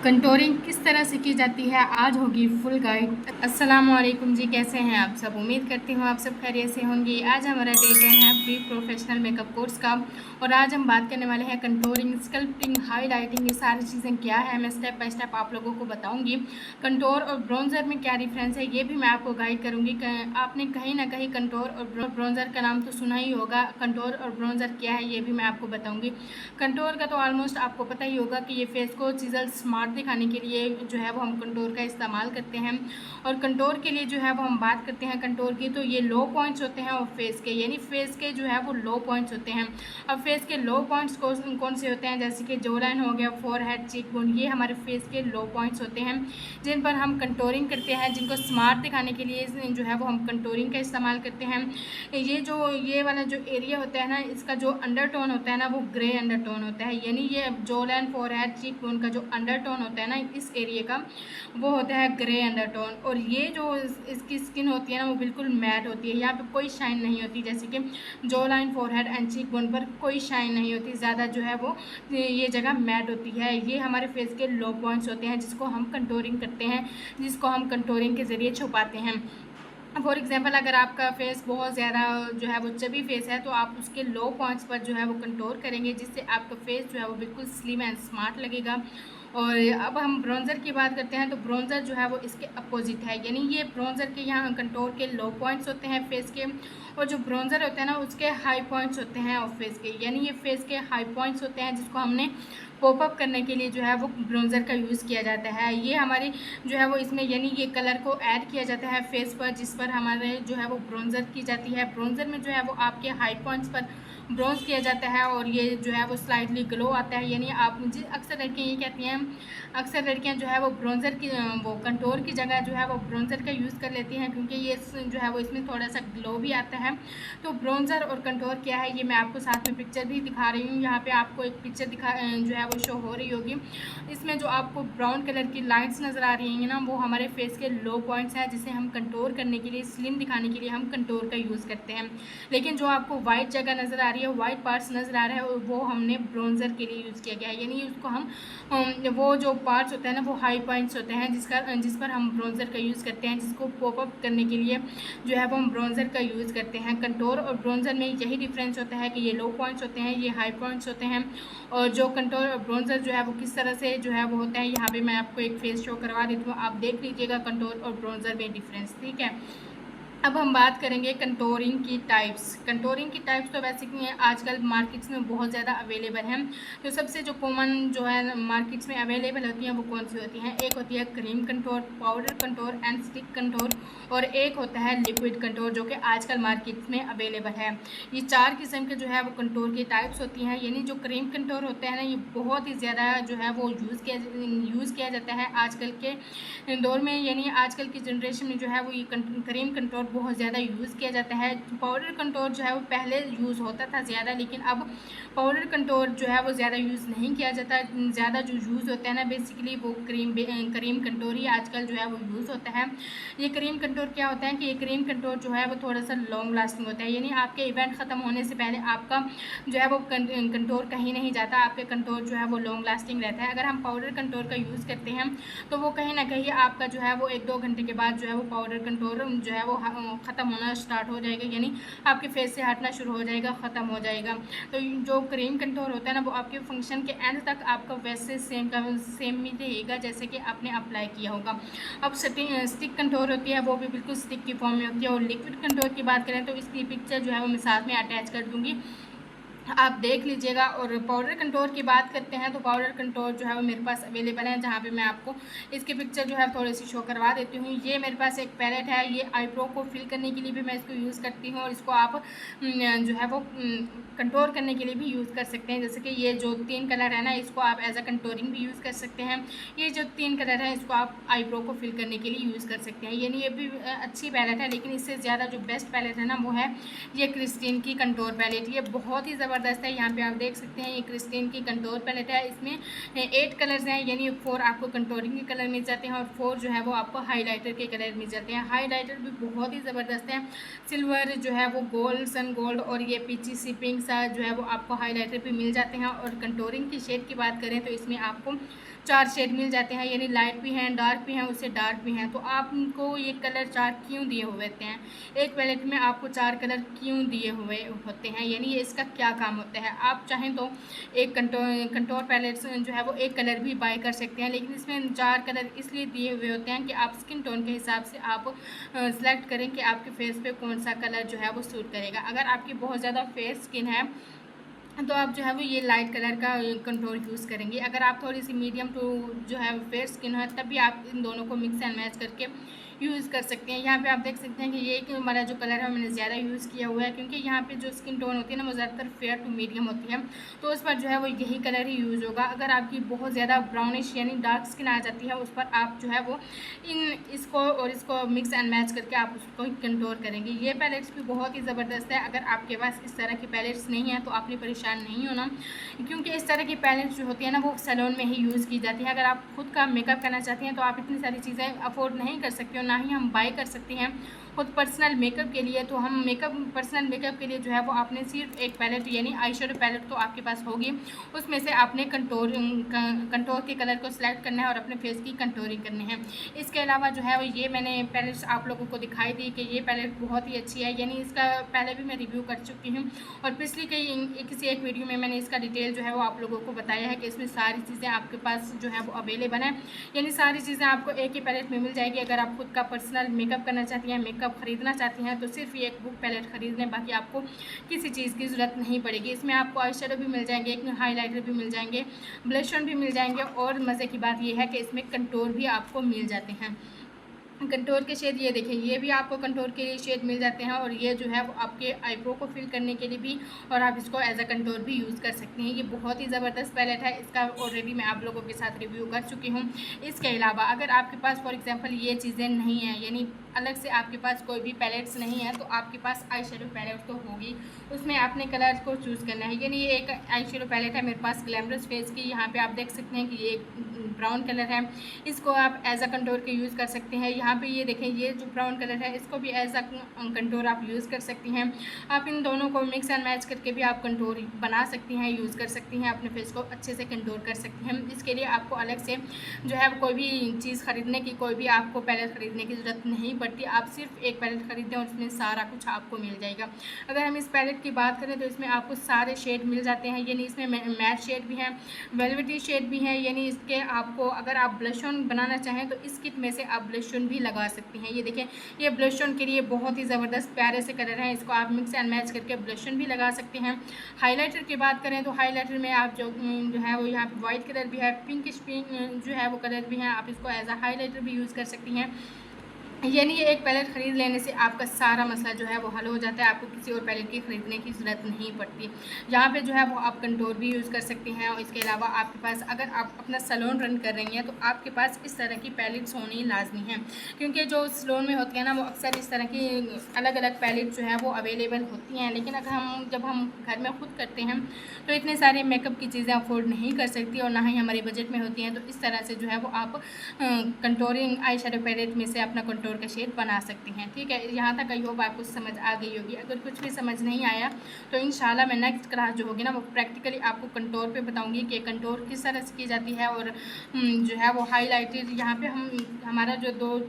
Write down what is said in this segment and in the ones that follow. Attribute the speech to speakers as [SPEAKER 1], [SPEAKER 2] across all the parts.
[SPEAKER 1] Contouring किस तरह से की जाती है आज होगी फुल गाइड। अस्सलाम वालेकुम जी, कैसे हैं आप सब। उम्मीद करती हूँ आप सब खैरियत से होंगे। आज हमारा डे 10 है प्री प्रोफेशनल मेकअप कोर्स का और आज हम बात करने वाले हैं कंटोरिंग, स्कल्पटिंग, हाईलाइटिंग, ये सारी चीज़ें क्या है मैं स्टेप बाय स्टेप आप लोगों को बताऊंगी। कंटोर और ब्रोंजर में क्या डिफरेंस है ये भी मैं आपको गाइड करूंगी। आपने कहीं ना कहीं कंटोर और ब्रोंजर का नाम तो सुना ही होगा। कंटोर और ब्रोंजर क्या है ये भी मैं आपको बताऊंगी। कंटोर का तो ऑलमोस्ट आपको पता ही होगा कि ये फेस को चिजल स्मार्ट दिखाने के लिए जो है वो हम कंटोर का इस्तेमाल करते हैं। और कंटोर के लिए जो है वो हम बात करते हैं कंटोर की, तो ये लो पॉइंट्स होते हैं और फेस के, यानी फेस के जो है वो लो पॉइंट्स होते हैं। अब फेस के लो पॉइंट्स कौन से होते हैं, जैसे कि जो लाइन हो गया, फोरहेड, चीक बोन, ये हमारे फेस के लो पॉइंट्स होते हैं जिन पर हम कंटोरिंग करते हैं, जिनको स्मार्ट दिखाने के लिए जो है वो हम कंटोरिंग का इस्तेमाल करते हैं। ये वाला जो एरिया होता है ना, इसका जो अंडरटोन होता है ना वो ग्रे अंडरटोन होता है, यानी ये जो लाइन, फोरहेड, चीक बोन का जो अंडरटोन होता है ना इस एरिया का, वो होता है ग्रे अंडरटोन। और ये जो इसकी स्किन होती है ना वो बिल्कुल मैट होती है, यहाँ पे कोई शाइन नहीं होती, जैसे कि जो line, forehead and cheek bone पर कोई शाइन नहीं होती, ज़्यादा जो है वो ये जगह मैट होती है। ये हमारे फेस के लो पॉइंट्स होते हैं जिसको हम कंटोरिंग करते हैं, जिसको हम कंटोरिंग के ज़रिए छुपाते हैं। फॉर एग्जांपल अगर आपका फेस बहुत ज़्यादा जो है वो चबी फेस है तो आप उसके लो पॉइंट्स पर जो है वो कंटोर करेंगे, जिससे आपका फेस जो है वो बिल्कुल स्लिम एंड स्मार्ट लगेगा। और अब हम ब्रोंज़र की बात करते हैं तो ब्रोंज़र जो है वो इसके अपोजिट है, यानी ये ब्रोंज़र के यहाँ कंटोर के लो पॉइंट्स होते हैं फेस के, और जो ब्रोंज़र होते हैं ना उसके हाई पॉइंट्स होते हैं और फेस के, यानी ये फेस के हाई पॉइंट्स होते हैं जिसको हमने पॉपअप करने के लिए जो है वो ब्रोंज़र का यूज़ किया जाता है। ये हमारी जो है वो इसमें यानी ये कलर को ऐड किया जाता है फेस पर, जिस पर हमारे जो है वो ब्रोंज़र की जाती है। ब्रोंज़र में जो है वो आपके हाई पॉइंट्स पर ब्रोंज़ किया जाता है और ये जो है वो स्लाइटली ग्लो आता है, यानी आप मुझे अक्सर लड़कियाँ ये कहती हैं, अक्सर लड़कियाँ जो है वो ब्रोंज़र की वो कंटोर की जगह जो है वो ब्रोंज़र का यूज़ कर लेती हैं, क्योंकि ये जो है वो इसमें थोड़ा सा ग्लो भी आता है। तो ब्रोंज़र और कंटोर क्या है ये मैं आपको साथ में पिक्चर भी दिखा रही हूँ। यहाँ पे आपको एक पिक्चर जो है वो शो हो रही होगी। इसमें जो आपको ब्राउन कलर की लाइंस नज़र आ रही हैं ना वो हमारे फेस के लो पॉइंट्स हैं, जिसे हम कंटोर करने के लिए, स्लिम दिखाने के लिए हम कंटोर का यूज़ करते हैं। लेकिन जो आपको वाइट जगह नज़र आ रही है, वाइट पार्ट्स नज़र आ रहा है, वो हमने ब्रोंज़र के लिए यूज़ किया गया है, यानी उसको हम वो जो पार्ट्स होते हैं ना वो हाई पॉइंट्स होते हैं जिस पर हम ब्रोंज़र का यूज़ करते हैं, जिसको पॉपअप करने के लिए जो है वो हम ब्रोंज़र का यूज़ करते हैं। कंटोर और ब्रोंज़र में यही डिफरेंस होता है कि ये लो पॉइंट्स होते हैं, ये हाई पॉइंट्स होते हैं। और जो कंटोर और ब्रोंज़र जो है वो किस तरह से जो है वो होता है, यहाँ पे मैं आपको एक फेस शो करवा देती हूँ, आप देख लीजिएगा कंटोर और ब्रोंज़र में डिफरेंस, ठीक है। अब हम बात करेंगे कंटोरिंग की टाइप्स। कंटोरिंग की टाइप्स तो वैसे कि आजकल मार्केट्स में बहुत ज़्यादा अवेलेबल हैं। तो सबसे जो कॉमन जो है मार्केट्स में अवेलेबल होती हैं वो कौन सी होती हैं, एक होती है cream contour, powder contour and stick contour, और एक होता है लिक्विड कंटोर जो कि आजकल मार्केट्स में अवेलेबल है। ये चार किस्म के जो है वो कंटोर की टाइप्स होती हैं। यानी जो क्रीम कंटोर होता है ना ये बहुत ही ज़्यादा जो है वो यूज़ किया जाता है आजकल के दौर में, यानी आजकल की जनरेशन में जो है वो ये क्रीम कंटोर बहुत ज़्यादा यूज़ किया जाता है। पाउडर कंटोर जो है वो पहले यूज़ होता था ज़्यादा, लेकिन अब पाउडर कंटोर जो है वो ज़्यादा यूज़ नहीं किया जाता। ज़्यादा जो यूज़ होता है ना बेसिकली वो क्रीम कंटोर ही आजकल जो है वो यूज़ होता है। ये क्रीम कंटोर क्या होता है कि ये क्रीम कंटोर जो है वो थोड़ा सा लॉन्ग लास्टिंग होता है, यानी आपके इवेंट ख़त्म होने से पहले आपका जो है वो कंटोर कहीं नहीं जाता, आपके कंटोर जो है वो लॉन्ग लास्टिंग रहता है। अगर हम पाउडर कंटोर का यूज़ करते हैं तो वो कहीं ना कहीं आपका जो है वो 1-2 घंटे के बाद जो है वो पाउडर कंटोर जो है वो ख़त्म होना स्टार्ट हो जाएगा, यानी आपके फेस से हटना शुरू हो जाएगा, ख़त्म हो जाएगा। तो जो क्रीम कंटोर होता है ना वो आपके फंक्शन के एंड तक आपका वैसे सेम ही रहेगा जैसे कि आपने अप्लाई किया होगा। अब स्टिक कंटोर होती है वो भी बिल्कुल स्टिक की फॉर्म में होती है। और लिक्विड कंटोर की बात करें तो इसकी पिक्चर जो है वो मैं साथ में अटैच कर दूँगी, आप देख लीजिएगा। और पाउडर कंटोर की बात करते हैं तो पाउडर कंटोर जो है वो मेरे पास अवेलेबल है, जहाँ पे मैं आपको इसकी पिक्चर जो है थोड़ी सी शो करवा देती हूँ। ये मेरे पास एक पैलेट है, ये आईब्रो को फिल करने के लिए भी मैं इसको यूज़ करती हूँ, और इसको आप जो है वो कंटोर करने के लिए भी यूज़ कर सकते हैं। जैसे कि ये जो 3 कलर है ना इसको आप एज अ कंटोरिंग भी यूज़ कर सकते हैं। ये जो 3 कलर है इसको आप आईब्रो को फिल करने के लिए यूज़ कर सकते हैं, यानी ये भी अच्छी पैलेट है। लेकिन इससे ज़्यादा जो बेस्ट पैलेट है ना वो है ये क्रिस्टीन की कंटोर पैलेट। ये बहुत ही ज़बरदस्त है, यहाँ पे आप देख सकते हैं ये क्रिस्टीन की कंटोर पैलेट है। इसमें 8 कलर्स हैं, यानी 4 आपको कंटोरिंग के कलर मिल जाते हैं और 4 जो है वो आपको हाईलाइटर के कलर मिल जाते हैं। हाईलाइटर भी बहुत ही ज़बरदस्त है, सिल्वर जो है वो गोल्ड, सन गोल्ड और ये पीची सी पिंक सा जो है वो आपको हाईलाइटर भी मिल जाते हैं। और कंटोरिंग की शेड की बात करें तो इसमें आपको 4 शेड मिल जाते हैं, यानी लाइट भी हैं, डार्क भी हैं, उससे डार्क भी हैं। तो आपको ये कलर 4 क्यों दिए हुए होते हैं, एक पैलेट में आपको 4 कलर क्यों दिए हुए होते हैं, यानी ये इसका क्या काम होता है। आप चाहें तो एक कंटोर पैलेट्स जो है वो एक कलर भी बाय कर सकते हैं, लेकिन इसमें 4 कलर इसलिए दिए हुए होते हैं कि आप स्किन टोन के हिसाब से आप सेलेक्ट करें कि आपके फेस पे कौन सा कलर जो है वो सूट करेगा। अगर आपकी बहुत ज़्यादा फेयर स्किन है तो आप जो है वो ये लाइट कलर का कंट्रोल यूज़ करेंगे। अगर आप थोड़ी सी मीडियम टू जो है फेयर स्किन है तब भी आप इन दोनों को मिक्स एंड मैच करके यूज़ कर सकते हैं। यहाँ पे आप देख सकते हैं कि ये एक हमारा जो कलर है मैंने ज़्यादा यूज़ किया हुआ है, क्योंकि यहाँ पे जो स्किन टोन होती है ना वो ज़्यादातर फेयर टू मीडियम होती है, तो उस पर जो है वो यही कलर ही यूज़ होगा। अगर आपकी बहुत ज़्यादा ब्राउनिश यानी डार्क स्किन आ जाती है उस पर आप जो है वो इसको और इसको मिक्स एंड मैच करके आप उसको कंट्रोल करेंगे। ये पैलेट्स भी बहुत ही ज़बरदस्त है। अगर आपके पास इस तरह की पैलेट्स नहीं है तो आपने परेशान नहीं होना, क्योंकि इस तरह की पैलेट्स जो होती है ना वो सैलून में ही यूज़ की जाती है। अगर आप खुद का मेकअप करना चाहती हैं तो आप इतनी सारी चीज़ें अफोर्ड नहीं कर सकते हो, ना ही हम बाय कर सकते हैं खुद पर्सनल मेकअप के लिए। तो हम पर्सनल मेकअप के लिए जो है वो आपने सिर्फ एक पैलेट यानी आई शेडो पैलेट तो आपके पास होगी, उसमें से आपने कंटोर के कलर को सिलेक्ट करना है और अपने फेस की कंटोरिंग करनी है। इसके अलावा जो है वो ये मैंने पैलेट्स आप लोगों को दिखाई दी कि ये पैलेट बहुत ही अच्छी है, यानी इसका पहले भी मैं रिव्यू कर चुकी हूँ और पिछली किसी एक वीडियो में मैंने इसका डिटेल जो है वो आप लोगों को बताया है कि इसमें सारी चीज़ें आपके पास जो है वो अवेलेबल है, यानी सारी चीज़ें आपको एक ही पैलेट में मिल जाएगी। अगर आप खुद का पर्सनल मेकअप करना चाहती हैं, मेकअप ख़रीदना चाहती हैं तो सिर्फ ये एक बुक पैलेट ख़रीद लें, बाकी आपको किसी चीज़ की ज़रूरत नहीं पड़ेगी। इसमें आपको आई शेडो भी मिल जाएंगे, एक हाईलाइटर भी मिल जाएंगे, ब्लश ऑन भी मिल जाएंगे और मज़े की बात यह है कि इसमें कंटूर भी आपको मिल जाते हैं। कंटोर के शेड ये देखें, ये भी आपको कंटोर के लिए शेड मिल जाते हैं और ये जो है वो आपके आईब्रो को फिल करने के लिए भी, और आप इसको एज अ कंटोर भी यूज़ कर सकते हैं। ये बहुत ही ज़बरदस्त पैलेट है, इसका ऑलरेडी मैं आप लोगों के साथ रिव्यू कर चुकी हूँ। इसके अलावा अगर आपके पास फॉर एग्जांपल ये चीज़ें नहीं हैं, यानी अलग से आपके पास कोई भी पैलेट्स नहीं है, तो आपके पास आई शेडो पैलेट तो होगी, उसमें आपने कलर को चूज़ करना है। यानी ये एक आई शेडो पैलेट है मेरे पास ग्लैमरस फेस की, यहाँ पे आप देख सकते हैं कि ये ब्राउन कलर है, इसको आप एज अ कंटोर के यूज़ कर सकते हैं। यहाँ पे ये देखें, ये जो ब्राउन कलर है इसको भी एज अ कंटोर आप यूज़ कर सकती हैं। आप इन दोनों को मिक्स एंड मैच करके भी आप कंटोर बना सकती हैं, यूज़ कर सकती हैं, अपने फेस को अच्छे से कंटोर कर सकती हैं। इसके लिए आपको अलग से जो है कोई भी चीज़ ख़रीदने की, कोई भी आपको पैलेट ख़रीदने की ज़रूरत नहीं पड़ती। आप सिर्फ एक पैलेट ख़रीदें और उसमें सारा कुछ आपको मिल जाएगा। अगर हम इस पैलेट की बात करें तो इसमें आपको सारे शेड मिल जाते हैं, यानी इसमें मैट शेड भी हैं, वेलवेटी शेड भी हैं, यानी इसके आपको अगर आप ब्लश ऑन बनाना चाहें तो इस किट में से आप ब्लश ऑन भी लगा सकती हैं। ये देखें, ये ब्लश ऑन के लिए बहुत ही ज़बरदस्त प्यारे से कलर हैं, इसको आप मिक्स एंड मैच करके ब्लश ऑन भी लगा सकते हैं। हाइलाइटर की बात करें तो हाइलाइटर में आप जो है वो यहाँ पे वाइट कलर भी है, पिंकिश पिंक जो है वो कलर भी हैं, आप इसको एज अ हाइलाइटर भी यूज़ कर सकती हैं। यानी ये एक पैलेट ख़रीद लेने से आपका सारा मसला जो है वो हल हो जाता है, आपको किसी और पैलेट की ख़रीदने की ज़रूरत नहीं पड़ती। यहाँ पे जो है वो आप कंटोर भी यूज़ कर सकते हैं और इसके अलावा आपके पास अगर आप अपना सैलून रन कर रही हैं तो आपके पास इस तरह की पैलेट्स होनी लाजमी है, क्योंकि जो सैलून में होती है ना वो अक्सर इस तरह की अलग अलग पैलेट जो है वो अवेलेबल होती हैं, लेकिन अगर जब हम घर में ख़ुद करते हैं तो इतने सारे मेकअप की चीज़ें अफोर्ड नहीं कर सकती और ना ही हमारे बजट में होती हैं। तो इस तरह से जो है वो आप कंटोरिंग आई शेडो पैलेट में से अपना कंटोर का शेड बना सकती हैं। ठीक है, यहाँ तक आई होप आपको समझ आ गई होगी। अगर कुछ भी समझ नहीं आया तो इंशाल्लाह मैं नेक्स्ट क्लास जो होगी ना वो प्रैक्टिकली आपको कंटोर पे बताऊंगी कि कंटोर किस तरह से की जाती है, और जो है वो हाईलाइटेड यहाँ पे हमारा जो दो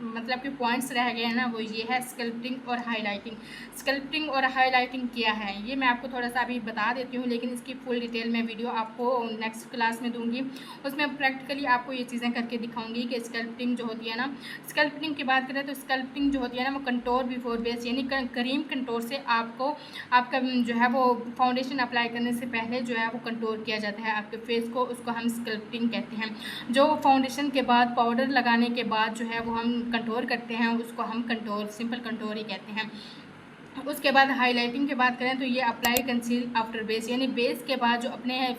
[SPEAKER 1] मतलब कि पॉइंट्स रह गए हैं ना वो ये है स्कल्पटिंग और हाईलाइटिंग। स्कल्पटिंग और हाईलाइटिंग क्या है ये मैं आपको थोड़ा सा अभी बता देती हूँ, लेकिन इसकी फुल डिटेल में वीडियो आपको नेक्स्ट क्लास में दूंगी, उसमें प्रैक्टिकली आपको ये चीज़ें करके दिखाऊंगी कि स्कल्पटिंग जो होती है ना, स्कल्पटिंग की बात करें तो स्कल्पटिंग जो होती है ना वो कंटोर बिफोर बेस, यानी क्रीम कंटोर से आपको आपका जो है वो फाउंडेशन अप्लाई करने से पहले जो है वो कंटोर किया जाता है आपके फेस को, उसको हम स्कल्पटिंग कहते हैं। जो फाउंडेशन के बाद पाउडर लगाने के बाद जो है वो हम कंटोर करते हैं उसको हम कंटोर सिंपल कंटोर ही कहते हैं। उसके बाद हाईलाइटिंग की बात करें तो ये अप्लाई कंसील आफ्टर बेस, यानी बेस के बाद जो अपने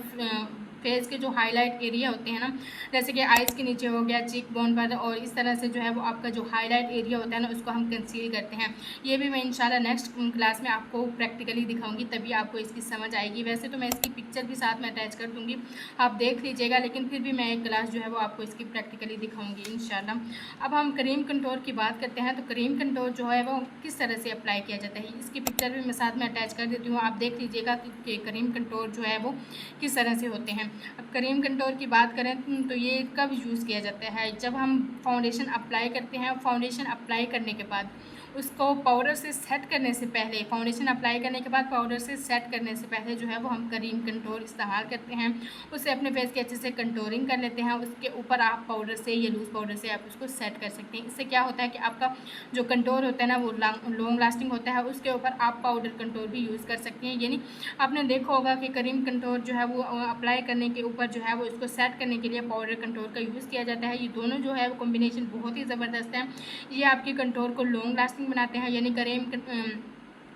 [SPEAKER 1] फेस के जो हाईलाइट एरिया होते हैं ना, जैसे कि आइज़ के नीचे हो गया, चीक बोन पर, और इस तरह से जो है वो आपका जो हाईलाइट एरिया होता है ना उसको हम कंसील करते हैं। ये भी मैं इंशाल्लाह नेक्स्ट क्लास में आपको प्रैक्टिकली दिखाऊंगी, तभी आपको इसकी समझ आएगी। वैसे तो मैं इसकी पिक्चर भी साथ में अटैच कर दूँगी, आप देख लीजिएगा, लेकिन फिर भी मैं एक क्लास जो है वो आपको इसकी प्रैक्टिकली दिखाऊँगी इंशाल्लाह। अब हम क्रीम कंटोर की बात करते हैं, तो क्रीम कंटोर जो है वो किस तरह से अप्लाई किया जाता है इसकी पिक्चर भी मैं साथ में अटैच कर देती हूँ, आप देख लीजिएगा कि क्रीम कंटोर जो है वो किस तरह से होते हैं। अब क्रीम कंटोर की बात करें तो ये कब यूज़ किया जाता है, जब हम फाउंडेशन अप्लाई करते हैं। फाउंडेशन अप्लाई करने के बाद उसको पाउडर से सेट करने से पहले, फाउंडेशन अप्लाई करने के बाद पाउडर से सेट करने से पहले जो है वो हम क्रीम कंटोर इस्तेमाल करते हैं। उससे अपने फेस की अच्छे से कंटोरिंग कर लेते हैं। उसके ऊपर आप पाउडर से या लूज़ पाउडर से आप उसको सेट कर सकते हैं। इससे क्या होता है कि आपका जो कंटोर होता है ना वो लॉन्ग लास्टिंग होता है। उसके ऊपर आप पाउडर कंटोर भी यूज़ कर सकते हैं। यानी आपने देखा होगा कि क्रीम कंटोर जो है वो अप्लाई करने के ऊपर जो है वो इसको सेट करने के लिए पाउडर कंटोर का यूज़ किया जाता है। ये दोनों जो है वो कॉम्बिनेशन बहुत ही ज़बरदस्त है। ये आपके कंटोर को लॉन्ग लास्टिंग बनाते हैं। यानी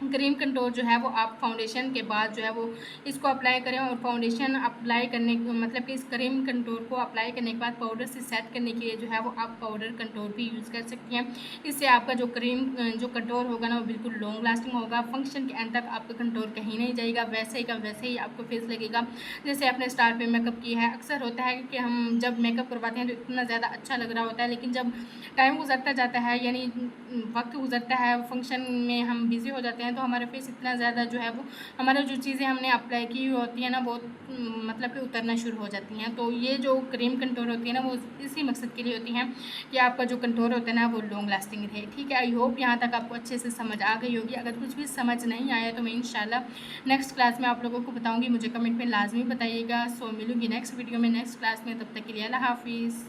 [SPEAKER 1] क्रीम कंटोर जो है वो आप फाउंडेशन के बाद जो है वो इसको अप्लाई करें, और फाउंडेशन अप्लाई करने मतलब कि इस क्रीम कंटोर को अप्लाई करने के बाद पाउडर से सेट करने के लिए जो है वो आप पाउडर कंटोर भी यूज़ कर सकती हैं। इससे आपका जो जो कंटोर होगा ना वो बिल्कुल लॉन्ग लास्टिंग होगा। फंक्शन के एंड तक आपका कंटोर कहीं नहीं जाएगा, वैसे ही का वैसे ही आपको फेस लगेगा जैसे आपने स्टार पे मेकअप किया है। अक्सर होता है कि हम जब मेकअप करवाते हैं तो इतना ज़्यादा अच्छा लग रहा होता है, लेकिन जब टाइम गुजरता जाता है, यानी वक्त गुजरता है, फंक्शन में हम बिज़ी हो जाते हैं, तो हमारे फेस इतना ज़्यादा जो है वो हमारा जो चीज़ें हमने अप्लाई की होती है ना वो मतलब कि उतरना शुरू हो जाती हैं। तो ये जो क्रीम कंटोर होती है ना वो इसी मकसद के लिए होती हैं कि आपका जो कंटोर होता है ना वो लॉन्ग लास्टिंग रहे। ठीक है, आई होप यहाँ तक आपको अच्छे से समझ आ गई होगी। अगर कुछ भी समझ नहीं आया तो मैं इंशाल्लाह नेक्स्ट क्लास में आप लोगों को बताऊँगी। मुझे कमेंट में लाजमी बताइएगा। सो मिलूँगी नेक्स्ट वीडियो में नेक्स्ट क्लास में, तब तक के लिए अल्लाह हाफिज़।